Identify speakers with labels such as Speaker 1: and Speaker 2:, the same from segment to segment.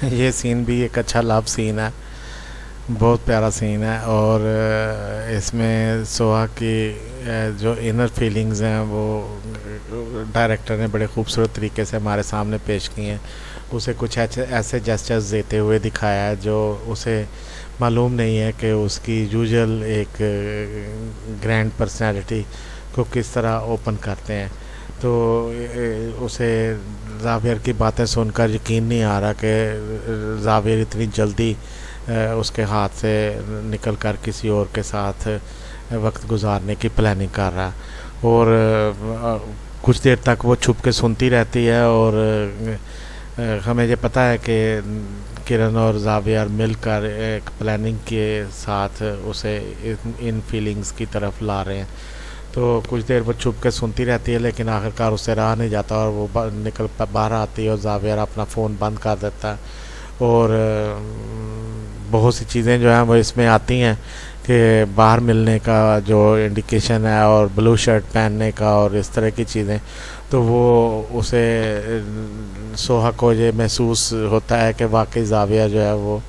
Speaker 1: ये सीन भी एक अच्छा लव सीन है, बहुत प्यारा सीन है। और इसमें सोहा की जो इनर फीलिंग्स हैं वो डायरेक्टर ने बड़े खूबसूरत तरीके से हमारे सामने पेश की हैं। उसे कुछ ऐसे ऐसे जेस्चर्स देते हुए दिखाया है जो उसे मालूम नहीं है कि उसकी यूजुअल एक ग्रैंड पर्सनालिटी को किस तरह ओपन करते हैं। तो उसे जावियर की बातें सुनकर यकीन नहीं आ रहा कि जावियर इतनी जल्दी उसके हाथ से निकल कर किसी और के साथ वक्त गुजारने की प्लानिंग कर रहा है। और कुछ देर तक वो छुप के सुनती रहती है। और हमें ये पता है कि किरण और जावियर मिलकर एक प्लानिंग के साथ उसे इन फीलिंग्स की तरफ ला रहे हैं। तो कुछ देर वो छुप के सुनती रहती है, लेकिन आखिरकार उससे रहा नहीं जाता और वो निकल बाहर आती है और जावियर अपना फ़ोन बंद कर देता है। और बहुत सी चीज़ें जो हैं वो इसमें आती हैं कि बाहर मिलने का जो इंडिकेशन है और ब्लू शर्ट पहनने का और इस तरह की चीज़ें। तो वो उसे सोहा को ये महसूस होता है कि वाकई जाविया जो है वो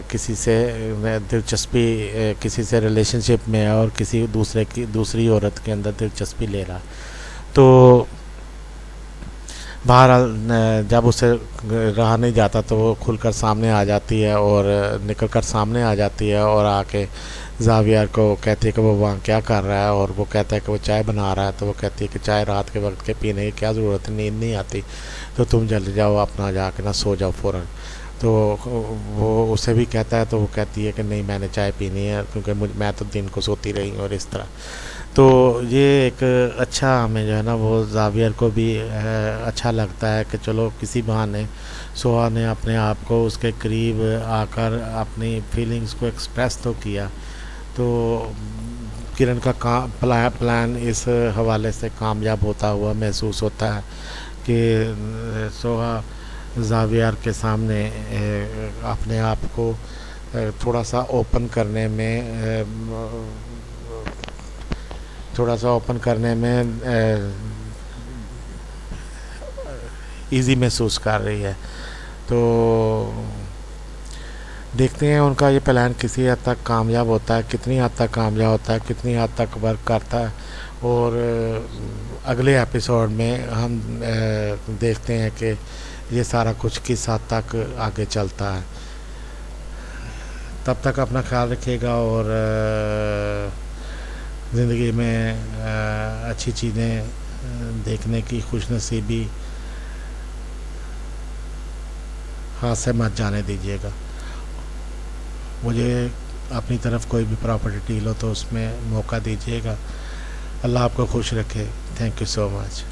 Speaker 1: किसी से दिलचस्पी किसी से रिलेशनशिप में है और किसी दूसरी औरत के अंदर दिलचस्पी ले रहा। तो बाहर जब उसे रहा नहीं जाता तो वो खुलकर सामने आ जाती है और निकल कर सामने आ जाती है और आके जावियर को कहती है कि वो वहाँ क्या कर रहा है। और वो कहता है कि वो चाय बना रहा है। तो वो कहती है कि चाय रात के वक्त के पीने की क्या ज़रूरत है, नींद नहीं आती, तो तुम जल्दी जाओ अपना जाके ना सो जाओ फ़ौरन। तो वो उसे भी कहता है, तो वो कहती है कि नहीं मैंने चाय पीनी है क्योंकि मैं तो दिन को सोती रही हूँ और इस तरह। तो ये एक अच्छा हमें जो है ना वो जावियर को भी अच्छा लगता है कि चलो किसी बहाने सोहा ने अपने आप को उसके करीब आकर अपनी फीलिंग्स को एक्सप्रेस तो किया। तो किरण का प्लान इस हवाले से कामयाब होता हुआ महसूस होता है कि सोहा जावियर के सामने अपने आप को थोड़ा सा ओपन करने में इजी महसूस कर रही है। तो देखते हैं उनका ये प्लान किसी हद तक कामयाब होता है, कितनी हद तक कामयाब होता है, कितनी हद तक वर्क करता है। और अगले एपिसोड में हम देखते हैं कि ये सारा कुछ किस हद तक आगे चलता है। तब तक अपना ख्याल रखिएगा और ज़िंदगी में अच्छी चीज़ें देखने की खुशनसीबी हाथ से मत जाने दीजिएगा। मुझे अपनी तरफ कोई भी प्रॉपर्टी डील हो तो उसमें मौका दीजिएगा। अल्लाह आपको खुश रखे। Thank you so much.